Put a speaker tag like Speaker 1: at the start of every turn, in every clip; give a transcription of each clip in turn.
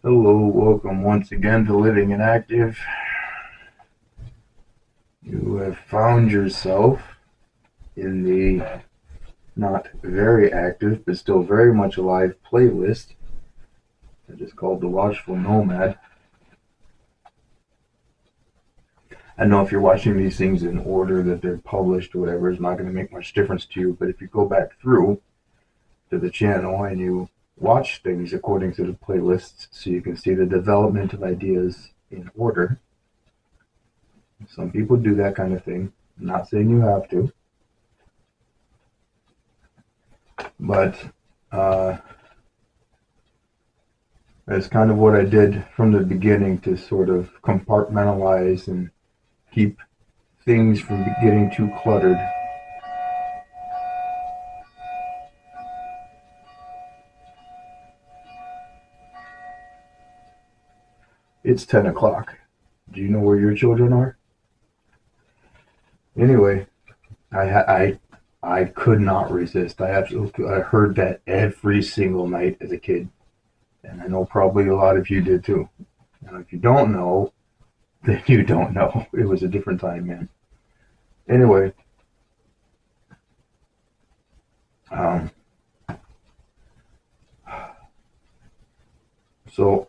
Speaker 1: Hello, welcome once again to Living and Active. You have found yourself in the not very active but still very much alive playlist that is called the Watchful Nomad. I know if you're watching these things in order that they're published or whatever, it's not going to make much difference to you, but if you go back through to the channel and you watch things according to the playlists so you can see the development of ideas in order. Some people do that kind of thing. I'm not saying you have to, but uh, that's kind of what I did from the beginning to sort of compartmentalize and keep things from getting too cluttered. It's 10 o'clock. Do you know where your children are? Anyway, I could not resist. I heard that every single night as a kid, and I know probably a lot of you did too. And if you don't know, then you don't know. It was a different time, man. Anyway, um, so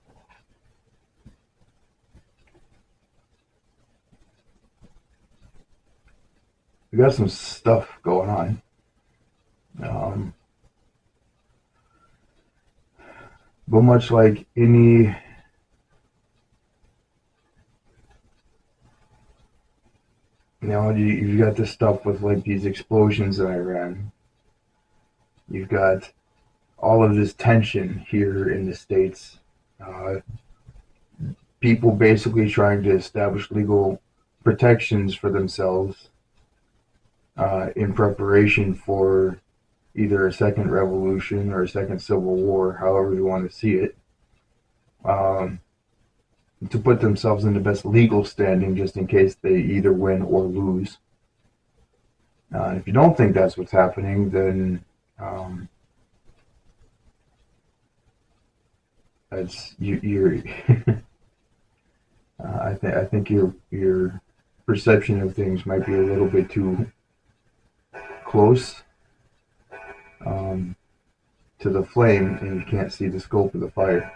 Speaker 1: we got some stuff going on. Um, but much like any you got this stuff with like these explosions in Iran. You've got all of this tension here in the States. Uh, People basically trying to establish legal protections for themselves in preparation for either a second revolution or a second civil war, however you want to see it, um, to put themselves in the best legal standing just in case they either win or lose. If you don't think that's what's happening, then that's you're. I think your perception of things might be a little bit too close um, to the flame, and you can't see the scope of the fire.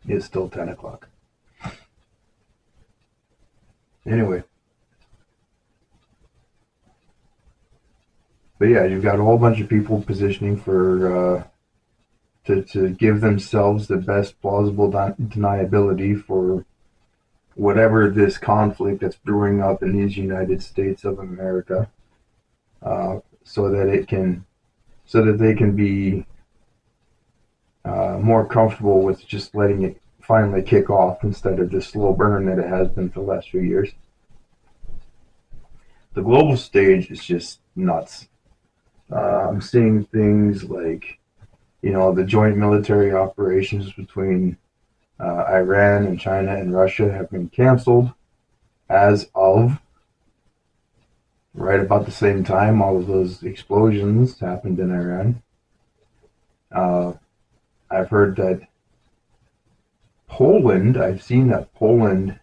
Speaker 1: It's still 10 o'clock. Anyway, but yeah, you've got a whole bunch of people positioning for to give themselves the best plausible deniability for whatever this conflict that's brewing up in these United States of America, so that they can be more comfortable with just letting it finally kick off instead of the slow burn that it has been for the last few years. The global stage is just nuts. I'm seeing things like, the joint military operations between Iran and China and Russia have been canceled as of right about the same time all of those explosions happened in Iran. Uh, I've heard that I've seen that Poland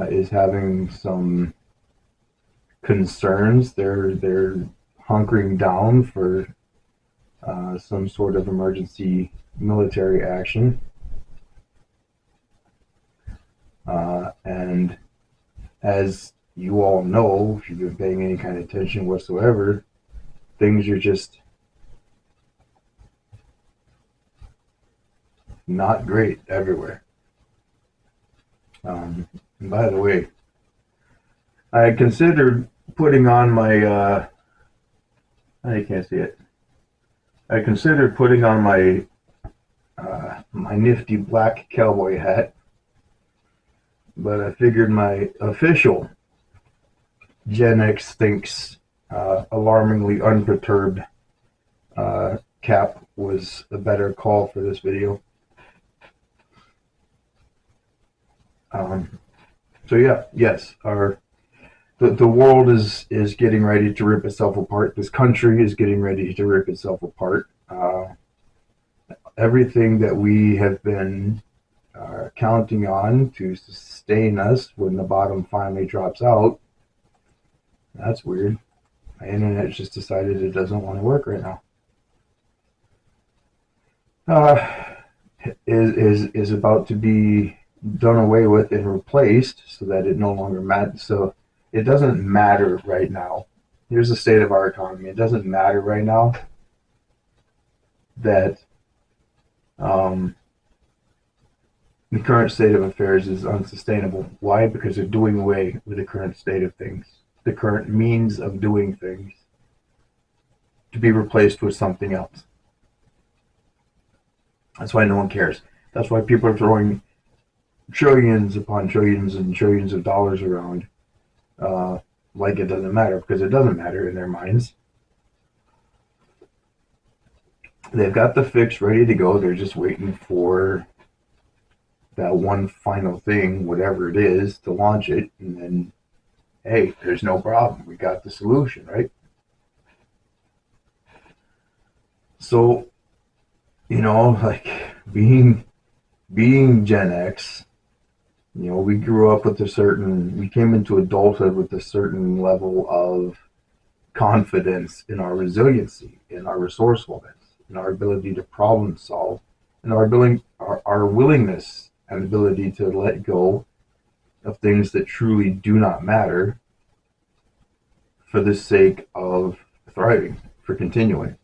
Speaker 1: is having some concerns. They're hunkering down for some sort of emergency military action. And as you all know, if you've been paying any kind of attention whatsoever, things are just not great everywhere. And by the way, I considered putting on my, I can't see it. I considered putting on my nifty black cowboy hat, but I figured my official Gen X thinks alarmingly unperturbed cap was a better call for this video. So So yeah, yes, the world is getting ready to rip itself apart. This country is getting ready to rip itself apart. Everything that we have been counting on to sustain us when the bottom finally drops out. That's weird. My internet just decided it doesn't want to work right now. Uh, is about to be done away with and replaced so that it no longer matters. So it doesn't matter right now. Here's the state of our economy. It doesn't matter right now that the current state of affairs is unsustainable. Why? Because they're doing away with the current state of things, the current means of doing things, to be replaced with something else. That's why no one cares. That's why people are throwing trillions upon trillions and trillions of dollars around like it doesn't matter, because it doesn't matter in their minds. They've got the fix ready to go. They're just waiting for that one final thing, whatever it is, to launch it. And then, hey, there's no problem. We got the solution, right? So, like being Gen X, we grew up with we came into adulthood with a certain level of confidence in our resiliency, in our resourcefulness, in our ability to problem solve, and our willingness and ability to let go of things that truly do not matter for the sake of thriving, for continuing.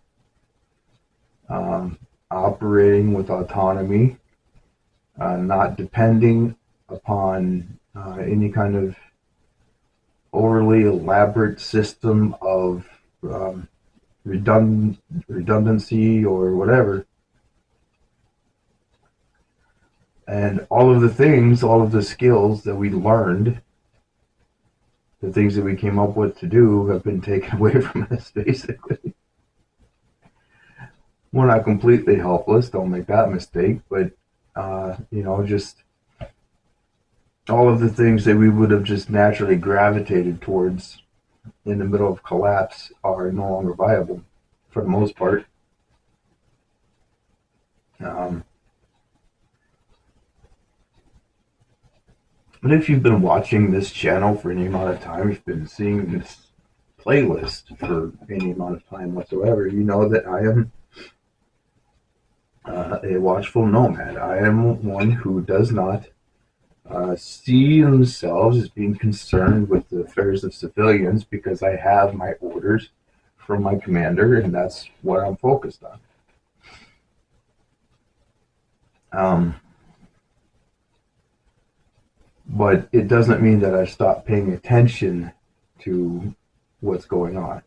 Speaker 1: Operating with autonomy, not depending upon any kind of overly elaborate system of redundancy or whatever. And all of the skills that we learned, the things that we came up with to do, have been taken away from us, basically. We're not completely helpless, don't make that mistake, but, just all of the things that we would have just naturally gravitated towards in the middle of collapse are no longer viable, for the most part. But if you've been watching this channel for any amount of time, if you've been seeing this playlist for any amount of time whatsoever, you know that I am a watchful nomad. I am one who does not see themselves as being concerned with the affairs of civilians, because I have my orders from my commander, and that's what I'm focused on. But it doesn't mean that I stop paying attention to what's going on.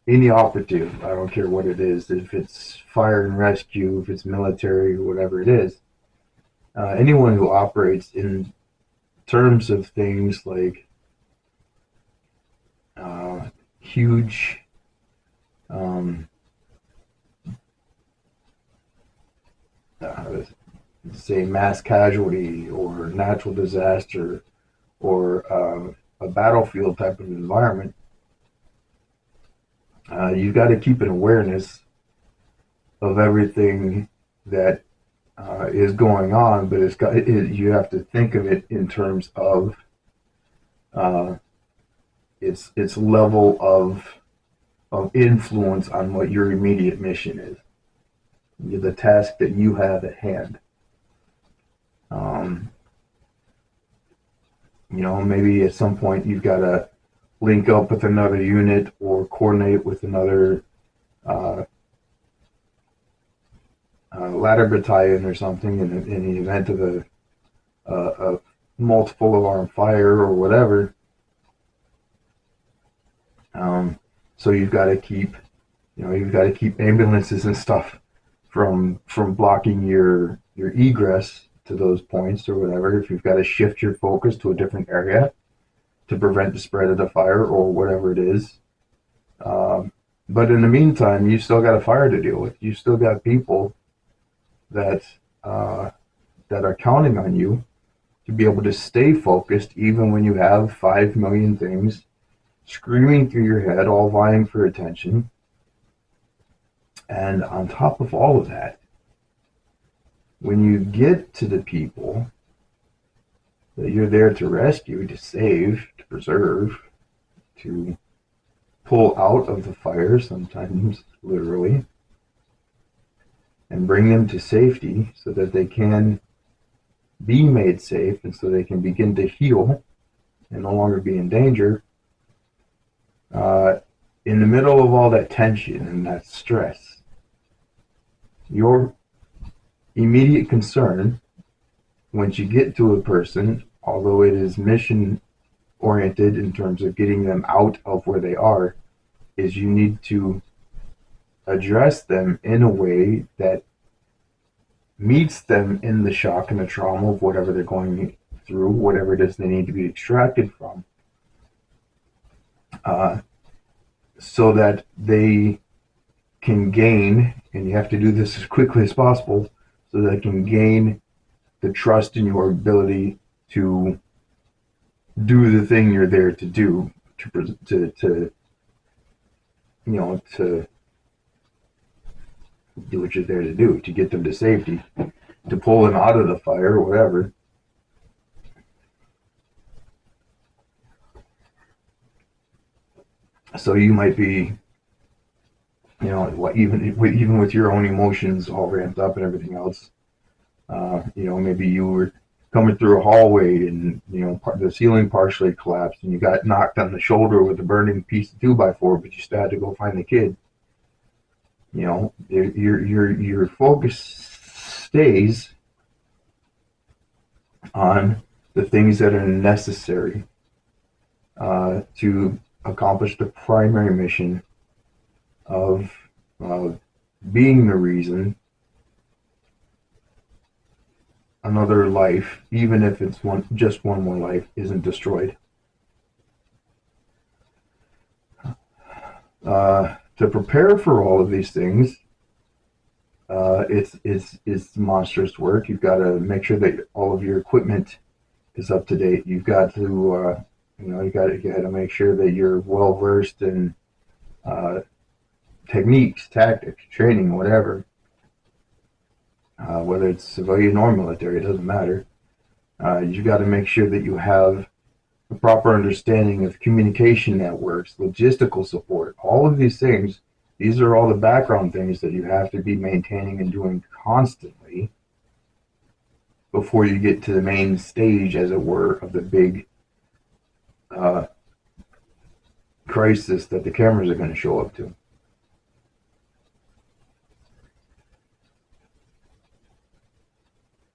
Speaker 1: Any operative, I don't care what it is, if it's fire and rescue, if it's military, whatever it is, anyone who operates in terms of things like huge say mass casualty or natural disaster or a battlefield type of environment, you've got to keep an awareness of everything that is going on, but you have to think of it in terms of its level of influence on what your immediate mission is, the task that you have at hand. Maybe at some point you've got to link up with another unit or coordinate with another ladder battalion or something in the event of a multiple alarm fire or whatever. So you've got to keep ambulances and stuff from blocking your egress to those points or whatever. If you've got to shift your focus to a different area to prevent the spread of the fire or whatever it is. But in the meantime, you still got a fire to deal with. You still got people that are counting on you to be able to stay focused even when you have 5 million things screaming through your head, all vying for attention. And on top of all of that, when you get to the people that you're there to rescue, to save, to preserve, to pull out of the fire, sometimes literally, and bring them to safety so that they can be made safe and so they can begin to heal and no longer be in danger, in the middle of all that tension and that stress, your immediate concern once you get to a person, although it is mission oriented in terms of getting them out of where they are, is you need to address them in a way that meets them in the shock and the trauma of whatever they're going through, whatever it is they need to be extracted from, so that they can gain, and you have to do this as quickly as possible, so they can gain the trust in your ability to do the thing you're there to do, to do what you're there to do, to get them to safety, to pull them out of the fire or whatever. So you might be, even with your own emotions all ramped up and everything else, maybe you were coming through a hallway and, the ceiling partially collapsed and you got knocked on the shoulder with a burning piece of 2x4, but you still had to go find the kid. Your focus stays on the things that are necessary to accomplish the primary mission of being the reason another life, even if it's just one more life, isn't destroyed. To prepare for all of these things, it's monstrous work. You've got to make sure that all of your equipment is up to date. You've got to, you got to make sure that you're well versed in techniques, tactics, training, whatever. Whether it's civilian or military, it doesn't matter. You've got to make sure that you have a proper understanding of communication networks, logistical support, all of these things. These are all the background things that you have to be maintaining and doing constantly before you get to the main stage, as it were, of the big crisis that the cameras are going to show up to.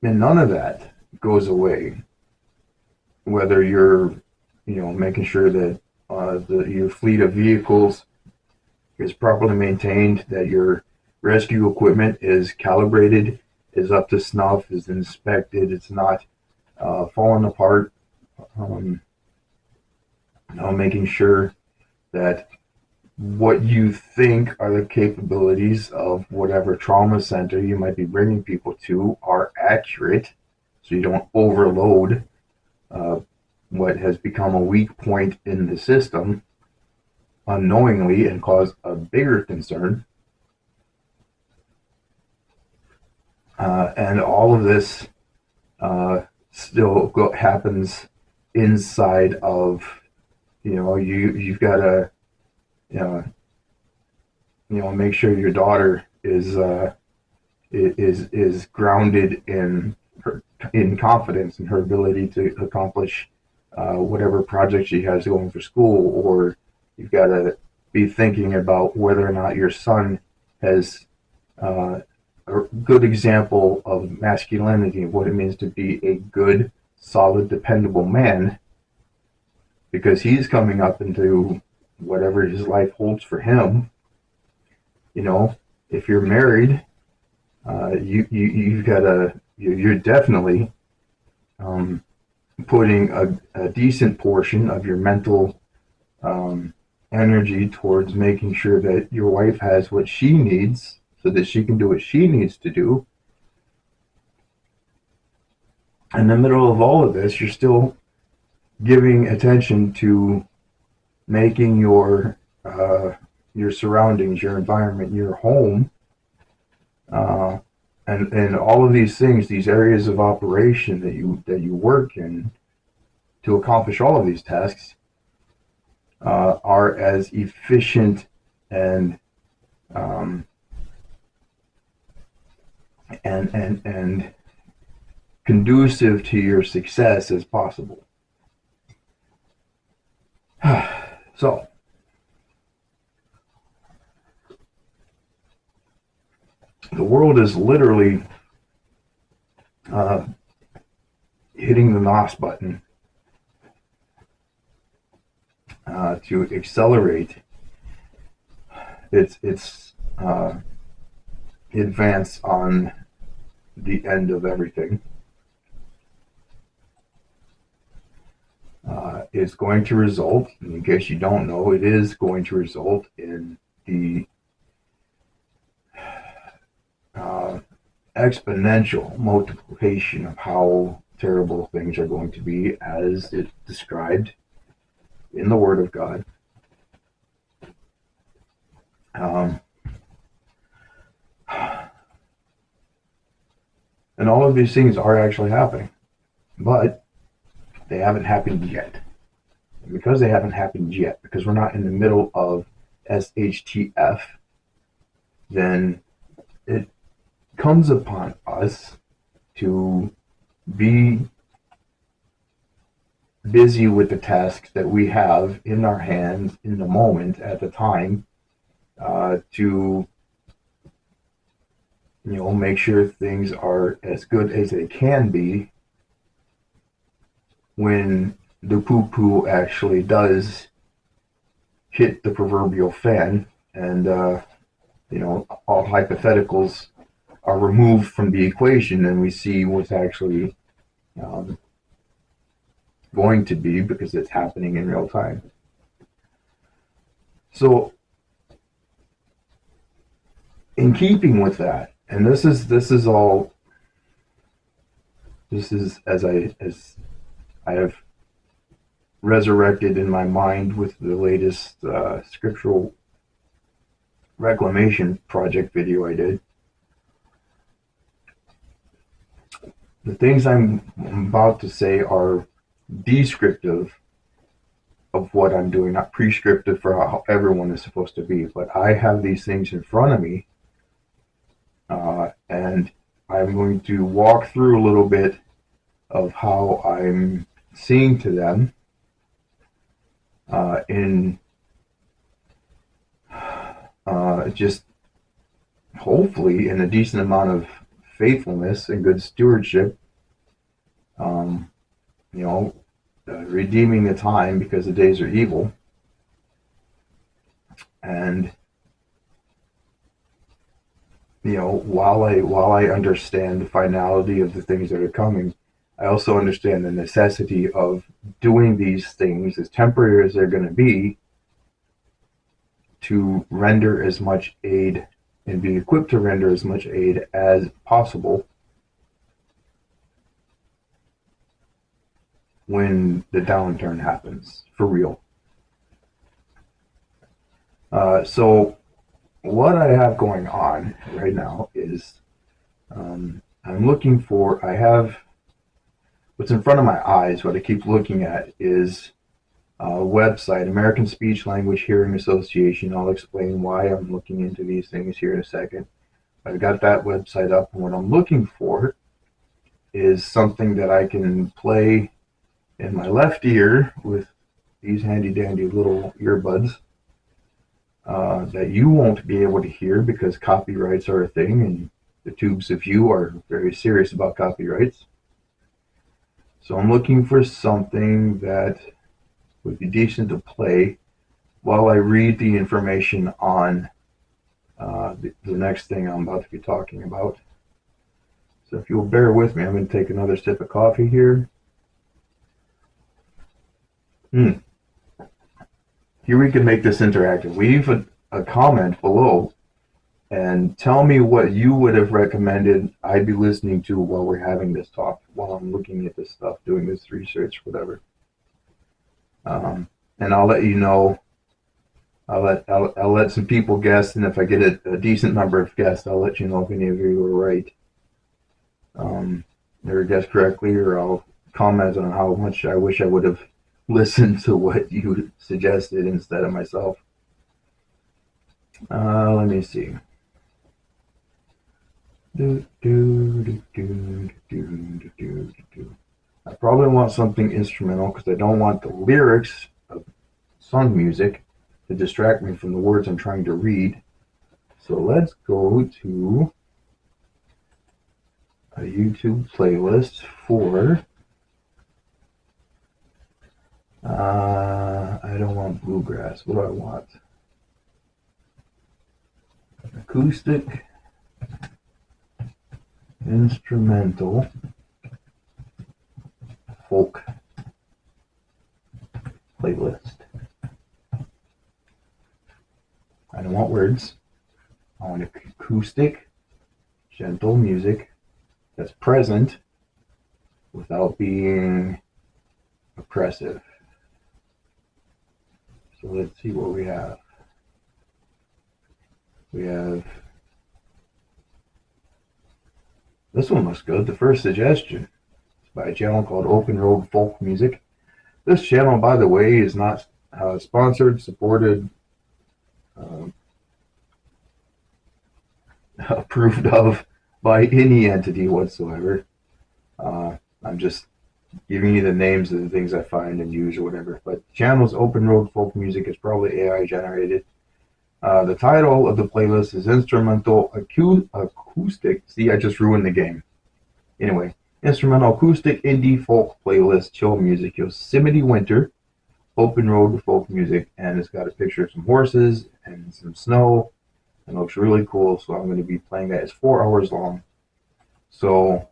Speaker 1: And none of that goes away, whether you're, making sure that your fleet of vehicles is properly maintained, that your rescue equipment is calibrated, is up to snuff, is inspected, it's not falling apart, making sure that what you think are the capabilities of whatever trauma center you might be bringing people to are accurate, so you don't overload what has become a weak point in the system unknowingly and cause a bigger concern. And all of this still happens inside of, you've got to, make sure your daughter is grounded in confidence in her ability to accomplish whatever project she has going for school, or you've got to be thinking about whether or not your son has a good example of masculinity, of what it means to be a good, solid, dependable man, because he's coming up into whatever his life holds for him. If you're married, you're definitely putting a decent portion of your mental energy towards making sure that your wife has what she needs so that she can do what she needs to do. in the middle of all of this, you're still giving attention to making your surroundings, your environment, your home, uh, and all of these things, these areas of operation that you work in to accomplish all of these tasks, are as efficient and um, and conducive to your success as possible. So the world is literally uh, hitting the NOS button to accelerate its advance on the end of everything. It's going to result, in case you don't know, it is going to result in the uh, exponential multiplication of how terrible things are going to be as it's described in the Word of God. Um, and all of these things are actually happening, but they haven't happened yet. And because they haven't happened yet, because we're not in the middle of SHTF, then it comes upon us to be busy with the tasks that we have in our hands in the moment at the time, to make sure things are as good as they can be when the poo-poo actually does hit the proverbial fan, and all hypotheticals are removed from the equation, and we see what's actually um, going to be, because it's happening in real time. So, in keeping with that, and this is as I have resurrected in my mind with the latest scriptural reclamation project video I did. The things I'm about to say are descriptive of what I'm doing, not prescriptive for how everyone is supposed to be. But I have these things in front of me, and I'm going to walk through a little bit of how I'm seeing to them in just hopefully in a decent amount of faithfulness and good stewardship, um, redeeming the time because the days are evil. And while I understand the finality of the things that are coming, I also understand the necessity of doing these things, as temporary as they're going to be, to render as much aid and be equipped to render as much aid as possible when the downturn happens, for real. So what I have going on right now is I'm looking for, I have what's in front of my eyes, what I keep looking at is a website, American Speech Language Hearing Association. I'll explain why I'm looking into these things here in a second. I've got that website up, and what I'm looking for is something that I can play in my left ear with these handy dandy little earbuds, that you won't be able to hear because copyrights are a thing, and the tubes of you are very serious about copyrights. So I'm looking for something that would be decent to play while I read the information on the next thing I'm about to be talking about. So if you'll bear with me, I'm going to take another sip of coffee here. Here we can make this interactive. Leave a comment below and tell me what you would have recommended I'd be listening to while we're having this talk, while I'm looking at this stuff, doing this research, whatever. And I'll let you know. I'll let some people guess, and if I get a decent number of guests, I'll let you know if any of you are right, or guessed correctly, or I'll comment on how much I wish I would have listened to what you suggested instead of myself. Let me see. I probably want something instrumental because I don't want the lyrics of song music to distract me from the words I'm trying to read. So let's go to a YouTube playlist for I don't want bluegrass. What do I want? Acoustic, instrumental, folk playlist. I don't want words. I want acoustic, gentle music that's present without being oppressive. So let's see what we have. We have, this one looks good. The first suggestion is by a channel called Open Road Folk Music. This channel, by the way, is not sponsored, supported, approved of by any entity whatsoever. I'm just giving you the names of the things I find and use or whatever. But the channel's Open Road Folk Music is probably AI generated. The title of the playlist is Instrumental Acoustic. See, I just ruined the game. Anyway, Instrumental Acoustic Indie Folk Playlist Chill Music Yosemite Winter Open Road Folk Music. And it's got a picture of some horses and some snow. It looks really cool, so I'm going to be playing that. It's 4 hours long. So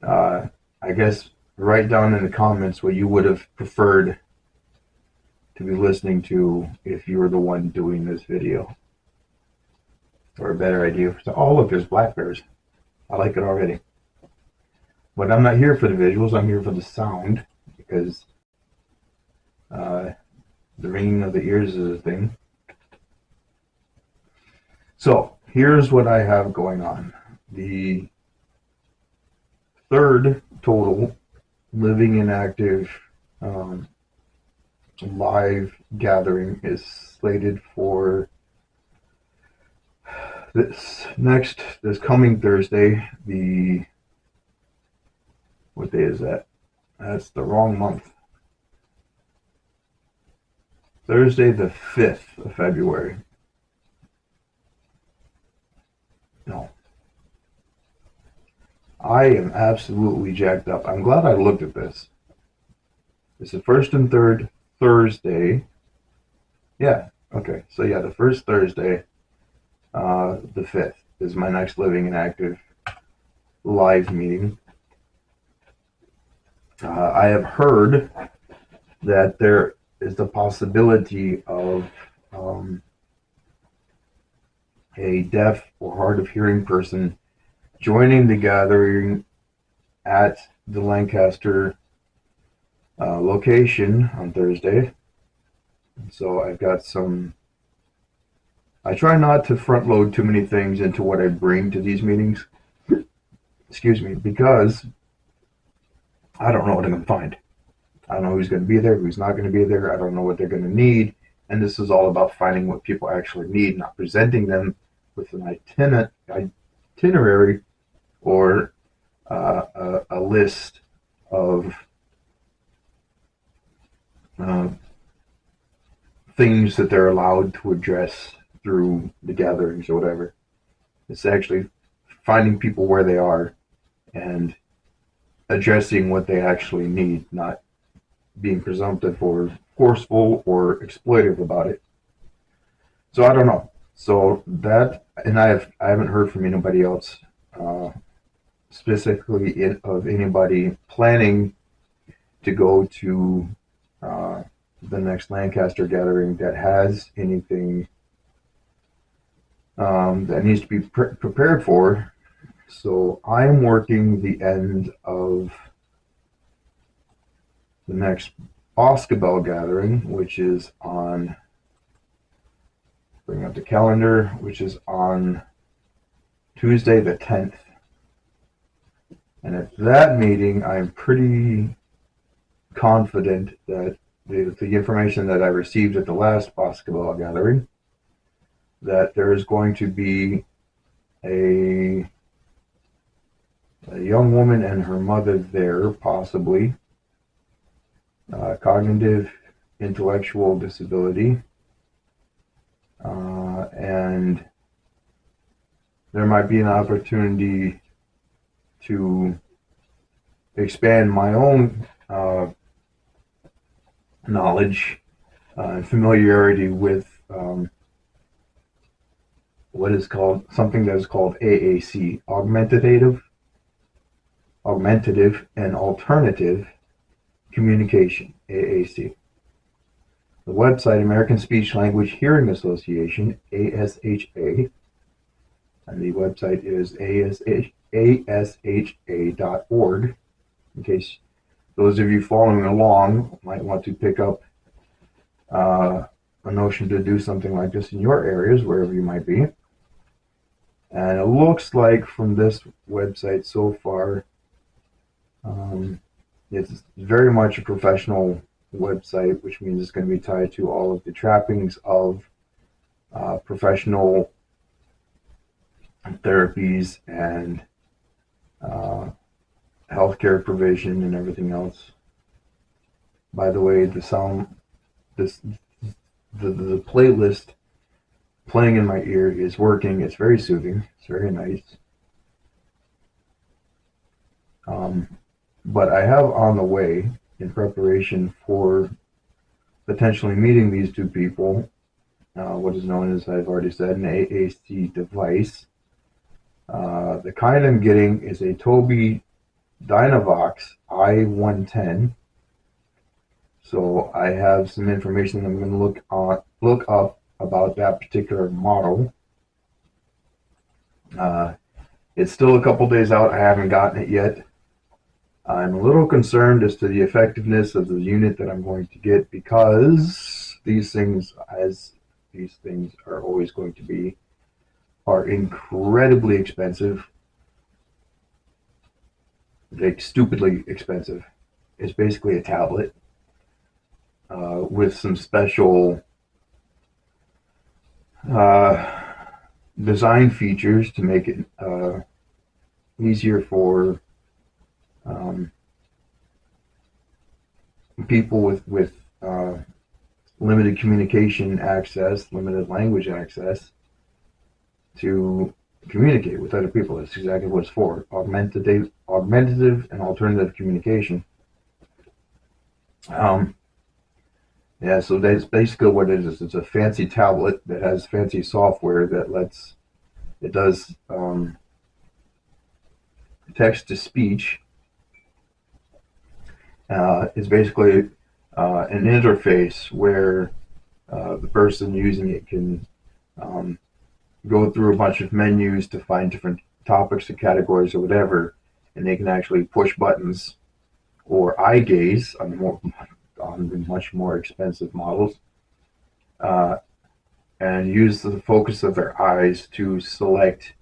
Speaker 1: I guess write down in the comments what you would have preferred to be listening to if you were the one doing this video, or a better idea. Oh look, there's black bears. I like it already. But I'm not here for the visuals. I'm here for the sound, because the ringing of the ears is a thing. So here's what I have going on. The third total Living&Active live gathering is slated for this coming Thursday. What day is that? That's the wrong month. Thursday the 5th of February. No. I am absolutely jacked up. I'm glad I looked at this. It's the first and third Thursday. Yeah, okay. So yeah, the first Thursday, the 5th, is my next Living&Active live meeting. I have heard that there is the possibility of a deaf or hard of hearing person joining the gathering at the Lancaster location on Thursday. So I've got some. I try not to front load too many things into what I bring to these meetings. Excuse me, because I don't know what I'm going to find. I don't know who's going to be there, who's not going to be there. I don't know what they're going to need. And this is all about finding what people actually need, not presenting them with an itinerary or a list of things that they're allowed to address through the gatherings or whatever. It's actually finding people where they are and addressing what they actually need, not being presumptive or forceful or exploitive about it. So I don't know. So that, and I haven't heard from anybody else specifically of anybody planning to go to the next Lancaster gathering that has anything that needs to be prepared for. So I'm working the end of the next Boscobel gathering, which is on, bring up the calendar, which is on Tuesday the 10th. And at that meeting, I'm pretty confident that the information that I received at the last Boscobel gathering, that there is going to be a young woman and her mother there, possibly, cognitive, intellectual disability, and there might be an opportunity to expand my own knowledge and familiarity with what is called, something that is called AAC, augmentative and alternative communication, AAC. The website, American Speech Language Hearing Association, ASHA, and the website is asha.org. In case those of you following along might want to pick up a notion to do something like this in your areas, wherever you might be. And it looks like from this website so far, it's very much a professional website, which means it's going to be tied to all of the trappings of professional therapies and healthcare provision and everything else. By the way, the playlist playing in my ear is working. It's very soothing. It's very nice. But I have on the way, in preparation for potentially meeting these two people, what is known as, I've already said, an AAC device. The kind I'm getting is a Tobii Dynavox i110. So I have some information I'm going to look up about that particular model. It's still a couple days out. I haven't gotten it yet. I'm a little concerned as to the effectiveness of the unit that I'm going to get, because these things, as these things are always going to be, are incredibly expensive. Like stupidly expensive. It's basically a tablet with some special design features to make it easier for people with limited communication access, limited language access, to communicate with other people. That's exactly what it's for. Augmentative and alternative communication. Yeah, so that's basically what it is. It's a fancy tablet that has fancy software that does text to speech. It's basically an interface where the person using it can go through a bunch of menus to find different topics or categories or whatever, and they can actually push buttons or eye gaze on the much more expensive models, and use the focus of their eyes to select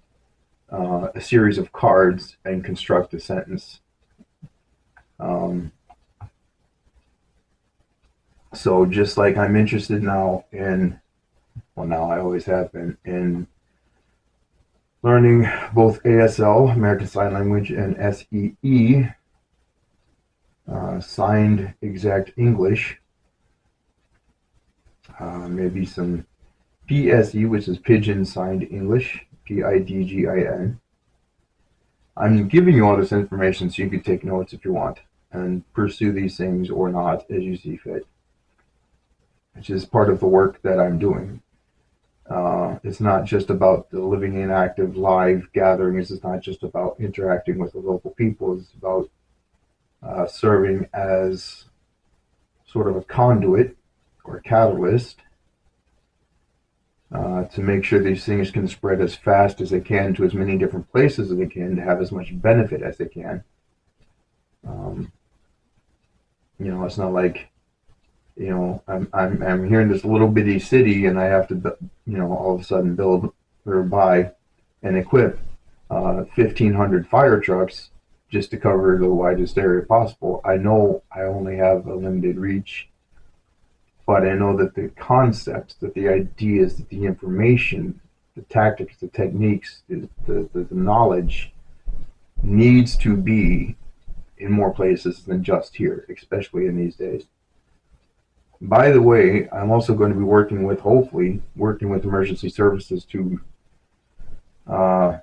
Speaker 1: a series of cards and construct a sentence. So just like I'm interested now in, well, now I always have been, in learning both ASL, American Sign Language, and SEE, Signed Exact English, maybe some PSE, which is Pidgin Signed English, PIDGIN. I'm giving you all this information so you can take notes if you want and pursue these things or not as you see fit, which is part of the work that I'm doing. It's not just about the Living&Active live gatherings. It's not just about interacting with the local people. It's about serving as sort of a conduit or a catalyst to make sure these things can spread as fast as they can to as many different places as they can to have as much benefit as they can. Um, it's not like, I'm here in this little bitty city and I have to, all of a sudden build or buy and equip 1,500 fire trucks just to cover the widest area possible. I know I only have a limited reach, but I know that the concepts, that the ideas, that the information, the tactics, the techniques, the knowledge needs to be in more places than just here, especially in these days. By the way, I'm also going to be hopefully, working with emergency services to, uh,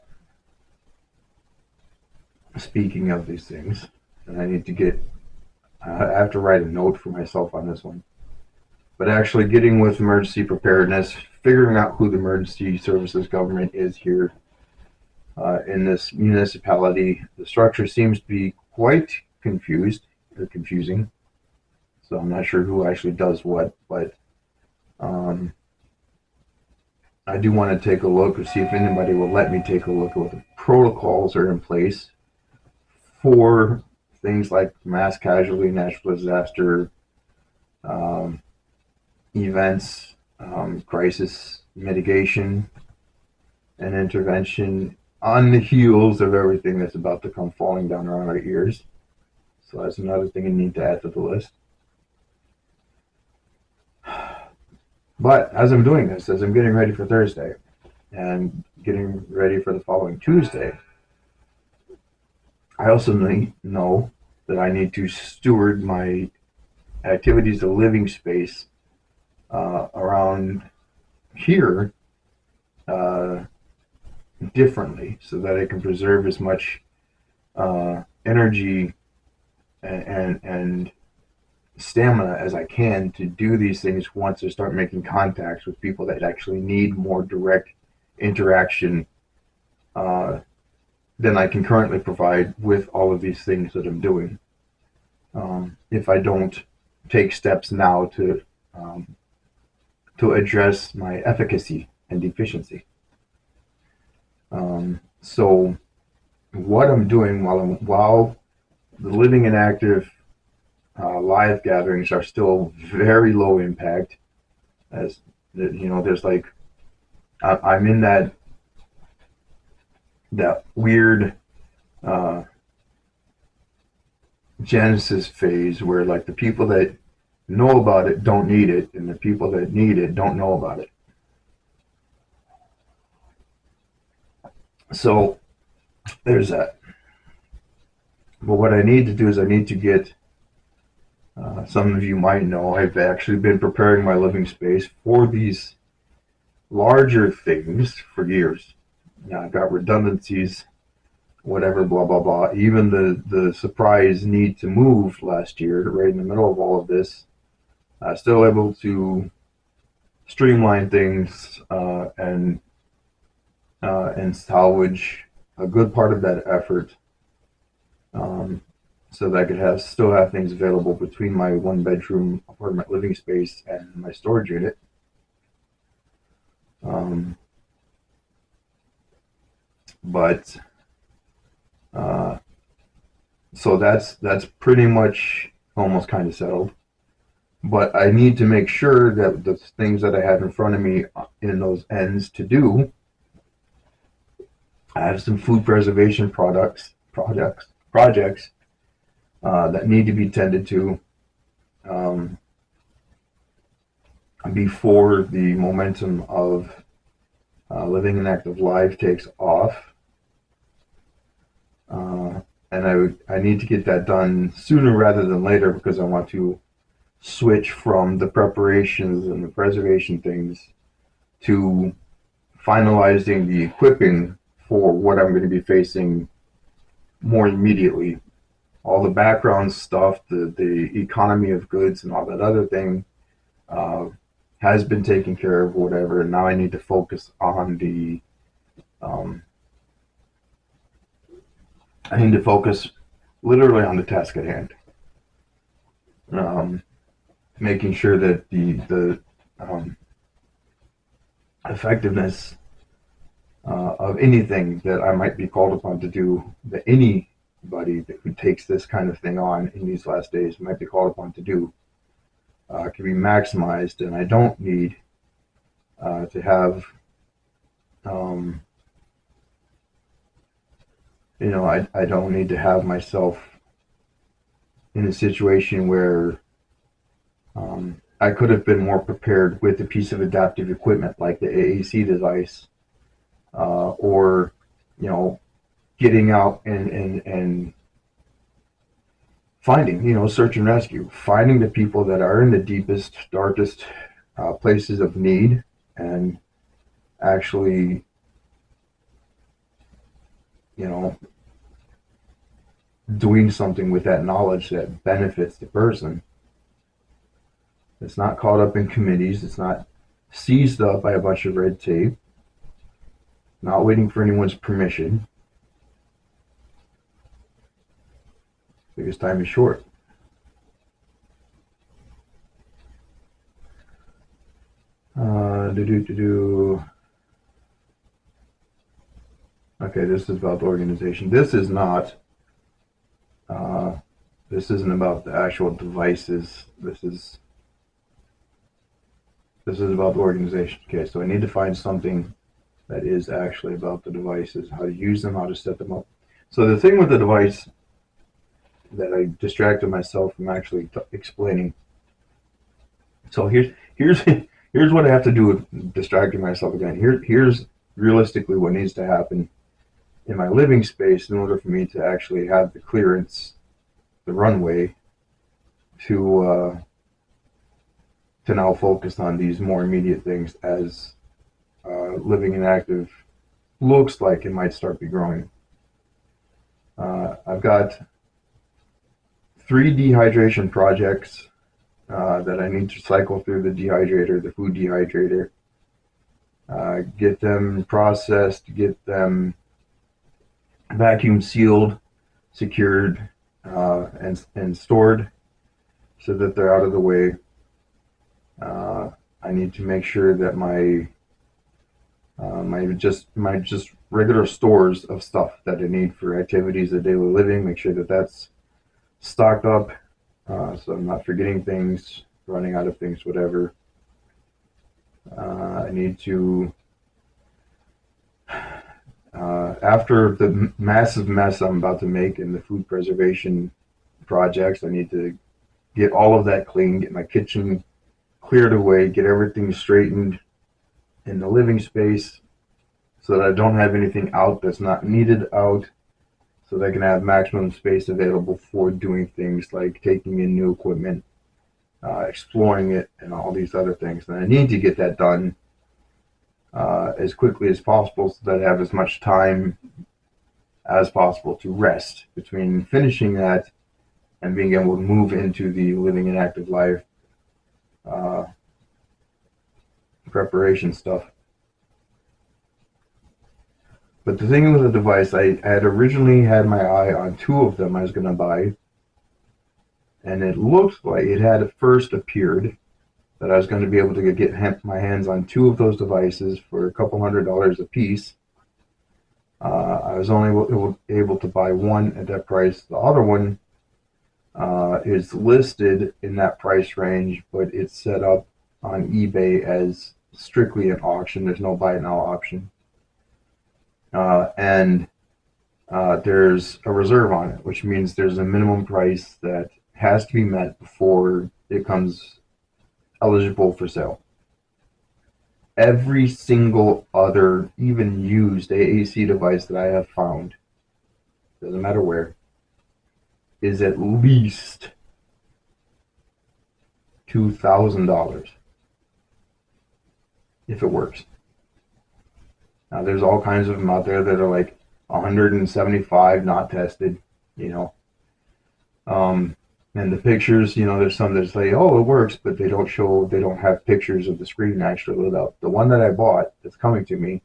Speaker 1: speaking of these things, and I have to write a note for myself on this one, but actually getting with emergency preparedness, figuring out who the emergency services government is here in this municipality. The structure seems to be quite confusing, so I'm not sure who actually does what, but um, I do want to take a look and see if anybody will let me take a look at what the protocols are in place for things like mass casualty, natural disaster, um, events, crisis mitigation and intervention on the heels of everything that's about to come falling down around our ears. So that's another thing I need to add to the list. But as I'm doing this, as I'm getting ready for Thursday and getting ready for the following Tuesday, I also know that I need to steward my activities of living space around here uh, differently so that I can preserve as much energy and stamina as I can to do these things once I start making contacts with people that actually need more direct interaction than I can currently provide with all of these things that I'm doing. If I don't take steps now to address my efficacy and efficiency. So what I'm doing while the Living and Active live gatherings are still very low impact, as there's like I'm in that weird uh, Genesis phase where like the people that know about it don't need it, and the people that need it don't know about it. So there's that. But what I need to do is I need to get. Some of you might know I've actually been preparing my living space for these larger things for years. I've got redundancies, whatever, blah blah blah. Even the surprise need to move last year, right in the middle of all of this, still able to streamline things and salvage a good part of that effort, so that I could still have things available between my 1 bedroom apartment living space and my storage unit. Um, but so that's pretty much almost kind of settled. But I need to make sure that the things that I have in front of me in those ends to do, I have some food preservation projects that need to be tended to before the momentum of Living and Active Live takes off. And I need to get that done sooner rather than later because I want to switch from the preparations and the preservation things to finalizing the equipping for what I'm going to be facing more immediately. All the background stuff, the economy of goods and all that other thing has been taken care of, whatever. And now I need to focus on I need to focus literally on the task at hand. Making sure that the effectiveness of anything that I might be called upon to do, that anybody who takes this kind of thing on in these last days might be called upon to do, can be maximized. And I don't need to have, um, I don't need to have myself in a situation where I could have been more prepared with a piece of adaptive equipment like the AAC device, or, getting out and finding, search and rescue, finding the people that are in the deepest, darkest places of need, and actually, you know, doing something with that knowledge that benefits the person. It's not caught up in committees. It's not seized up by a bunch of red tape. Not waiting for anyone's permission, because time is short. Okay, this is about the organization. This is not. This isn't about the actual devices. This is about the organization. Okay, so I need to find something that is actually about the devices, how to use them, how to set them up. So the thing with the device that I distracted myself from actually explaining. So here's what I have to do with distracting myself again. Here's realistically what needs to happen in my living space in order for me to actually have the clearance, the runway, to now focus on these more immediate things as living and active looks like it might start be growing. I've got 3 dehydration projects that I need to cycle through the dehydrator, the food dehydrator, get them processed, get them vacuum sealed, secured, and stored so that they're out of the way. I need to make sure that my just regular stores of stuff that I need for activities of daily living, make sure that that's stocked up, so I'm not forgetting things, running out of things, whatever. I need to, after the massive mess I'm about to make in the food preservation projects, I need to get all of that clean, get my kitchen cleared away, get everything straightened in the living space so that I don't have anything out that's not needed out, so that I can have maximum space available for doing things like taking in new equipment, exploring it, and all these other things. And I need to get that done as quickly as possible so that I have as much time as possible to rest between finishing that and being able to move into the living and active life preparation stuff. But the thing with the device, I had originally had my eye on 2 of them I was going to buy, and it looked like it had at first appeared that I was going to be able to get my hands on 2 of those devices for a couple $100s a piece. I was only able to buy one at that price. The other one is listed in that price range, but it's set up on eBay as strictly an auction. There's no buy it now option. And there's a reserve on it, which means there's a minimum price that has to be met before it comes eligible for sale. Every single other, even used AAC device that I have found, doesn't matter where, is at least $2,000 if it works. Now, there's all kinds of them out there that are like 175 not tested, and the pictures, there's some that say, oh, it works, but they don't have pictures of the screen actually lit up. The one that I bought that's coming to me,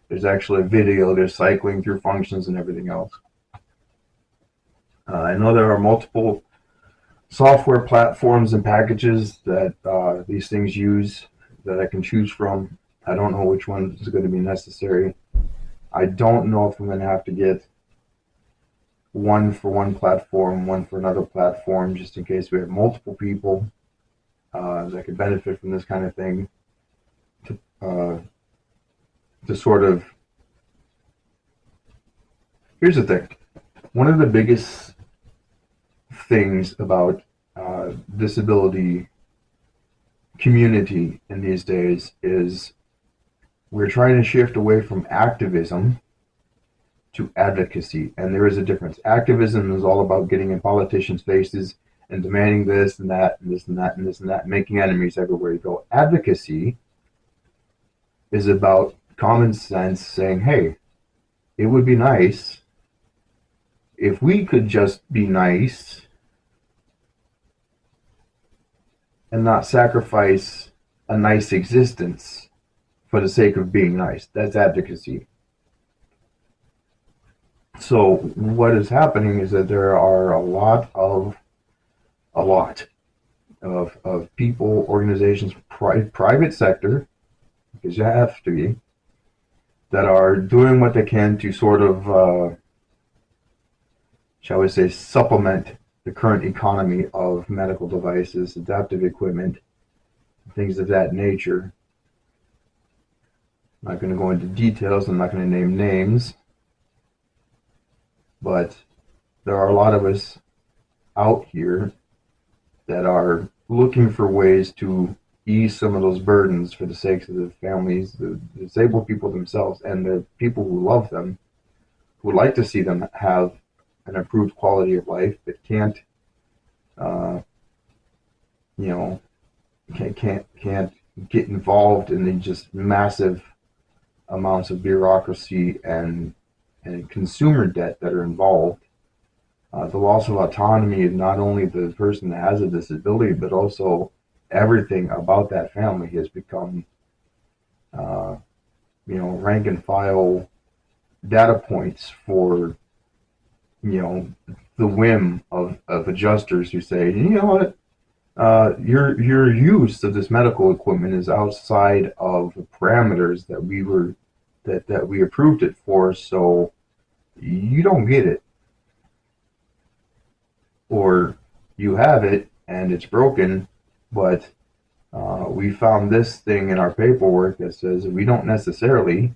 Speaker 1: there's actually a video, there's cycling through functions and everything else. I know there are multiple software platforms and packages that these things use that I can choose from. I don't know which one is going to be necessary. I don't know if I'm going to have to get one for one platform, one for another platform, just in case we have multiple people that could benefit from this kind of thing. Uh, to sort of, here's the thing. One of the biggest things about disability community in these days is we're trying to shift away from activism to advocacy, and there is a difference. Activism is all about getting in politicians' faces and demanding this and that and this and that and this and that, making enemies everywhere you go. Advocacy is about common sense, saying, hey, it would be nice if we could just be nice and not sacrifice a nice existence for the sake of being nice. That's advocacy. So what is happening is that there are a lot of people, organizations, private sector, because you have to be, that are doing what they can to sort of, shall we say, supplement the current economy of medical devices, adaptive equipment, things of that nature. I'm not going to go into details. I'm not going to name names. But there are a lot of us out here that are looking for ways to ease some of those burdens for the sakes of the families, the disabled people themselves, and the people who love them, who would like to see them have an improved quality of life, but can't, you know, can't get involved in the just massive amounts of bureaucracy and consumer debt that are involved. The loss of autonomy is not only the person that has a disability, but also everything about that family has become, rank and file data points for, the whim of adjusters who say, you know what, your use of this medical equipment is outside of the parameters that we approved it for, so you don't get it. Or you have it and it's broken, but we found this thing in our paperwork that says we don't necessarily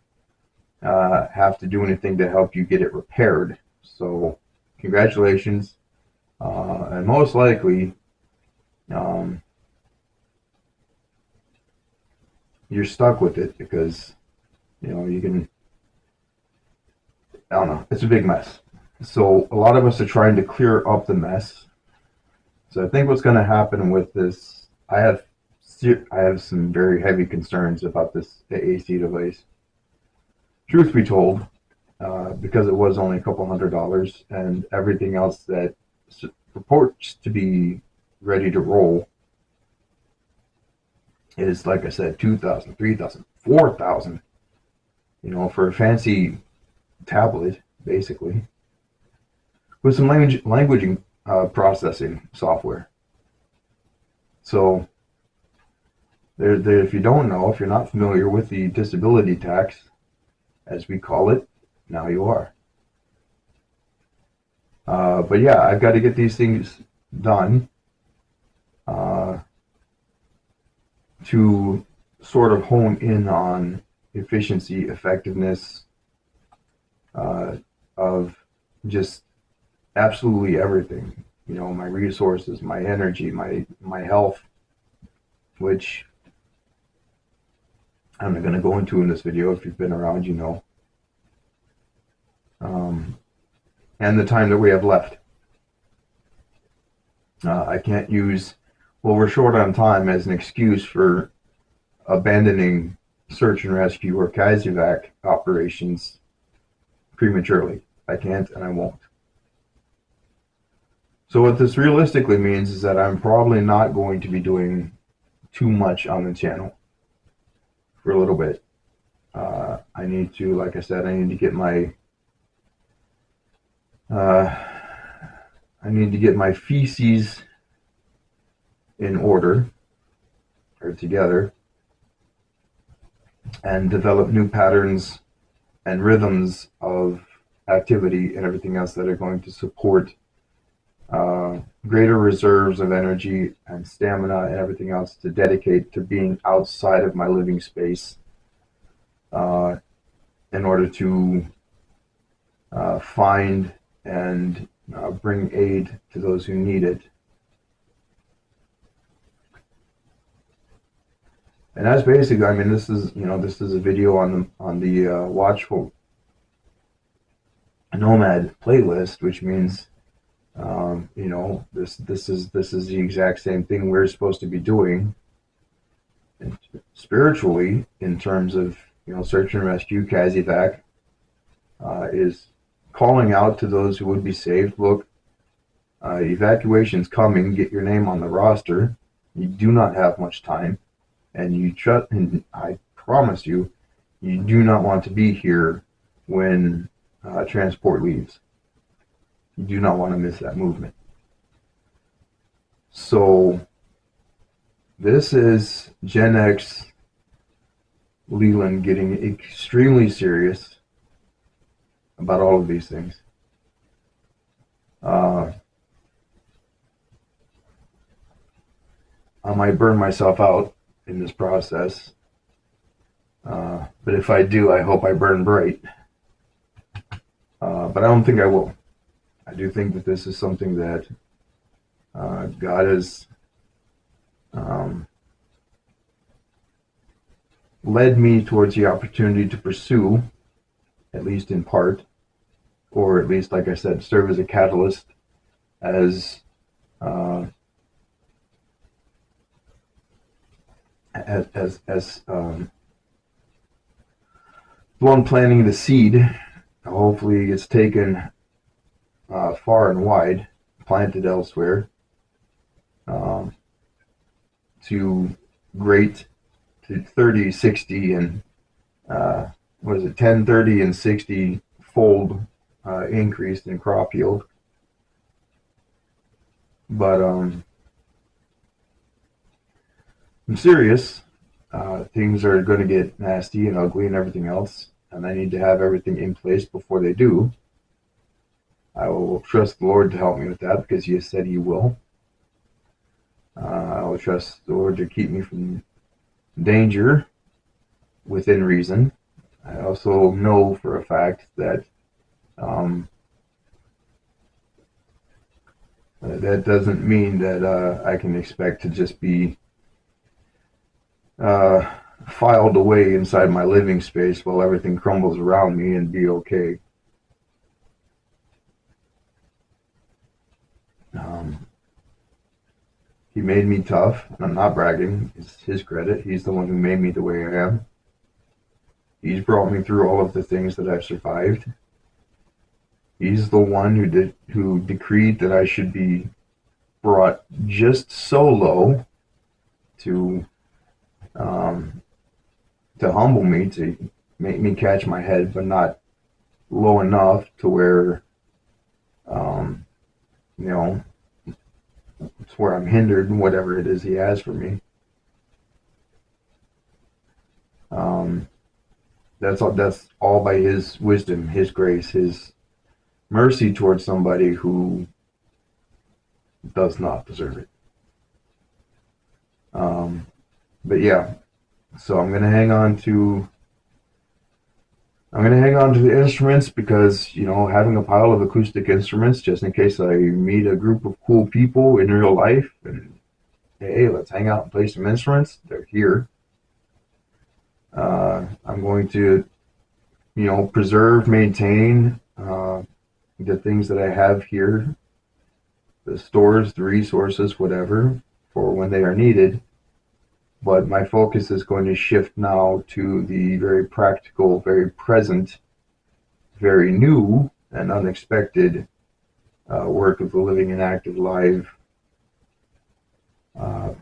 Speaker 1: have to do anything to help you get it repaired. So congratulations, and most likely you're stuck with it because you can, I don't know, it's a big mess. So a lot of us are trying to clear up the mess. So I think what's going to happen with this, I have some very heavy concerns about this AC device. Truth be told, because it was only a couple $100 and everything else that purports to be ready to roll is, like I said, $2,000, $3,000, $4,000. For a fancy tablet, basically, with some language processing software. So, if you don't know, if you're not familiar with the disability tax, as we call it, now you are. But yeah, I've got to get these things done to sort of hone in on efficiency, effectiveness of just absolutely everything. My resources, my energy, my health, which I'm not going to go into in this video. If you've been around, and the time that we have left. I can't use, well, we're short on time as an excuse for abandoning search and rescue or CASEVAC operations prematurely. I can't and I won't. So what this realistically means is that I'm probably not going to be doing too much on the channel for a little bit. I need to, like I said, I need to get my feces in order or together. and develop new patterns and rhythms of activity and everything else that are going to support greater reserves of energy and stamina and everything else to dedicate to being outside of my living space uh, in order to find and bring aid to those who need it. And that's basically, I mean, this is a video on the Watchful Nomad playlist, which means, this is the exact same thing we're supposed to be doing spiritually in terms of, search and rescue. Kazivac is calling out to those who would be saved. Look, evacuation's coming. Get your name on the roster. You do not have much time, and and I promise you, you do not want to be here when transport leaves. You do not want to miss that movement. So this is Gen X Leland getting extremely serious about all of these things. I might burn myself out in this process, but if I do, I hope I burn bright. But I don't think I will. I do think that this is something that God has led me towards the opportunity to pursue, at least in part, or at least, like I said, serve as a catalyst, as the one planting the seed. Hopefully, it's taken far and wide, planted elsewhere, to great, to 30, 60, and what is it, 10, 30, and 60 fold increase in crop yield. But I'm serious. Things are going to get nasty and ugly and everything else, and I need to have everything in place before they do. I will trust the Lord to help me with that, because He has said He will. I will trust the Lord to keep me from danger within reason. I also know for a fact that that doesn't mean that I can expect to just be filed away inside my living space while everything crumbles around me and be okay. He made me tough, and I'm not bragging. It's His credit. He's the one who made me the way I am. He's brought me through all of the things that I've survived. He's the one who decreed that I should be brought just so low to humble me, to make me catch my head, but not low enough to where it's where I'm hindered in whatever it is He has for me. That's all by His wisdom, His grace, His mercy towards somebody who does not deserve it. But yeah, so I'm gonna hang on to the instruments, because having a pile of acoustic instruments just in case I meet a group of cool people in real life and hey, let's hang out and play some instruments. They're here. I'm going to preserve, maintain the things that I have here, the stores, the resources, whatever, for when they are needed. But my focus is going to shift now to the very practical, very present, very new and unexpected work of the Living and Active Live.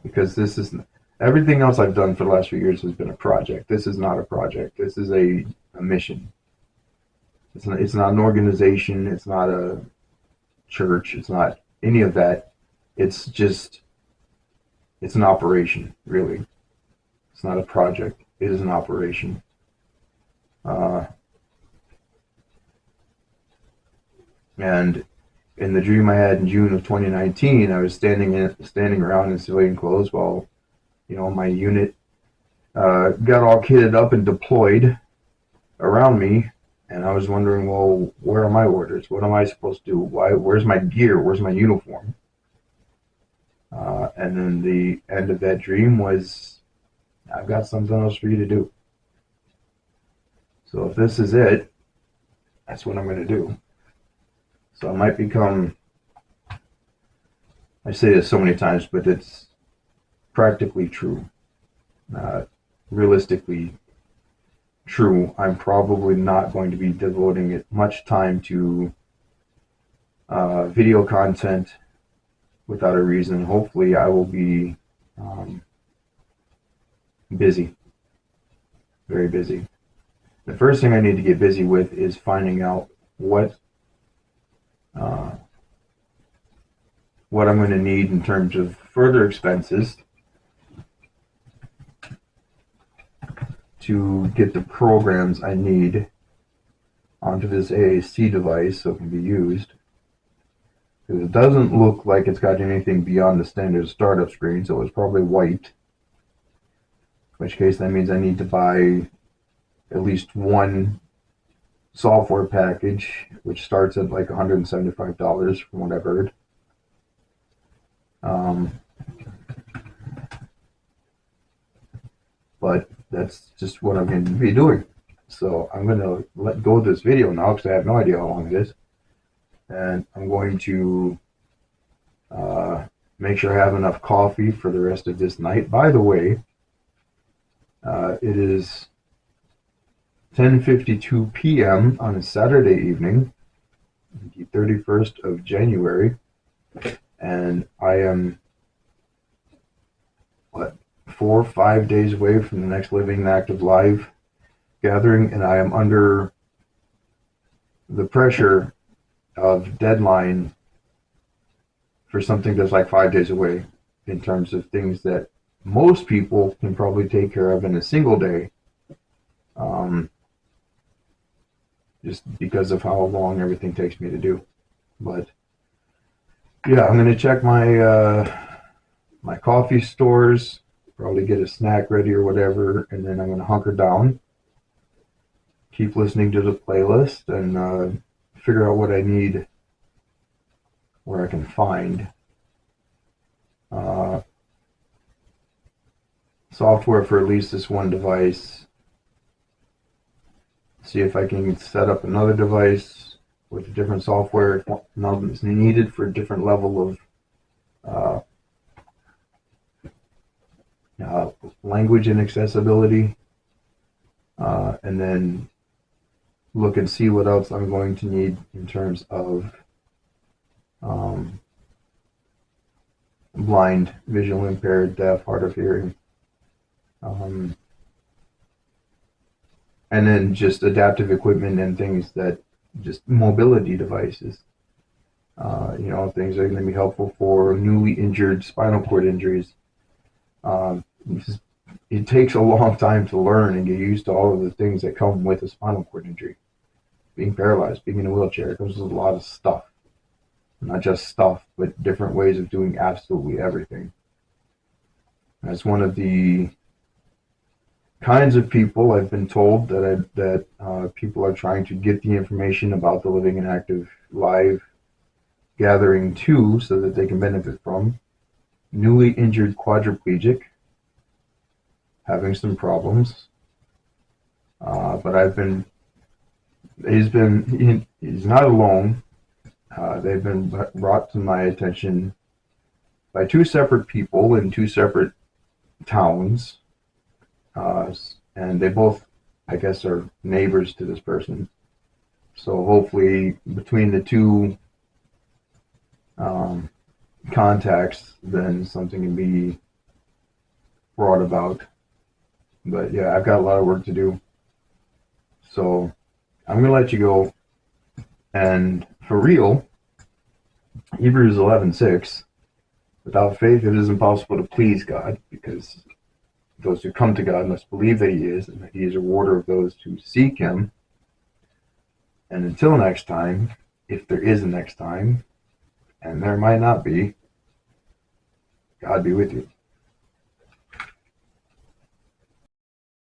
Speaker 1: Because this is everything else I've done for the last few years has been a project. This is not a project. This is a mission. It's not an organization. It's not a church. It's not any of that. It's an operation, really. It's not a project. is an operation. And in the dream I had in June of 2019, I was standing around in civilian clothes while, my unit got all kitted up and deployed around me, and I was wondering, well, where are my orders? What am I supposed to do? Where's my gear? Where's my uniform? And then the end of that dream was, I've got something else for you to do. So if this is it, that's what I'm going to do. So I might become, I say this so many times, but it's practically true. Realistically true. I'm probably not going to be devoting it much time to video content without a reason. Hopefully I will be busy, very busy. The first thing I need to get busy with is finding out what I'm going to need in terms of further expenses to get the programs I need onto this AAC device so it can be used. Because it doesn't look like it's got anything beyond the standard startup screen, so it's probably white. In which case that means I need to buy at least one software package, which starts at like $175 from what I've heard. But that's just what I'm going to be doing. So I'm going to let go of this video now because I have no idea how long it is. And I'm going to make sure I have enough coffee for the rest of this night. By the way, it is 10:52 p.m. on a Saturday evening, the 31st of January, and I am, 4 or 5 days away from the next Living and Active live gathering, and I am under the pressure of deadline for something that's like 5 days away in terms of things that most people can probably take care of in a single day, just because of how long everything takes me to do. But yeah, I'm going to check my coffee stores, probably get a snack ready or whatever, and then I'm going to hunker down, keep listening to the playlist, and figure out what I need where I can find software for at least this one device, see if I can set up another device with a different software that's needed for a different level of language and accessibility, and then look and see what else I'm going to need in terms of blind, visual impaired, deaf, hard of hearing, and then just adaptive equipment and things that just mobility devices, things that are going to be helpful for newly injured spinal cord injuries. It takes a long time to learn and get used to all of the things that come with a spinal cord injury. Being paralyzed, being in a wheelchair, it comes with a lot of stuff. Not just stuff, but different ways of doing absolutely everything. That's one of the kinds of people I've been told that people are trying to get the information about the Living and Active live gathering to, so that they can benefit from. Newly injured quadriplegic, having some problems, but he's not alone. They've been brought to my attention by two separate people in two separate towns, and they both, I guess, are neighbors to this person. So hopefully between the two contacts, then something can be brought about. But yeah, I've got a lot of work to do. So I'm going to let you go. And for real, Hebrews 11:6, without faith it is impossible to please God, because those who come to God must believe that He is, and that He is a rewarder of those who seek Him. And until next time, if there is a next time, and there might not be, God be with you.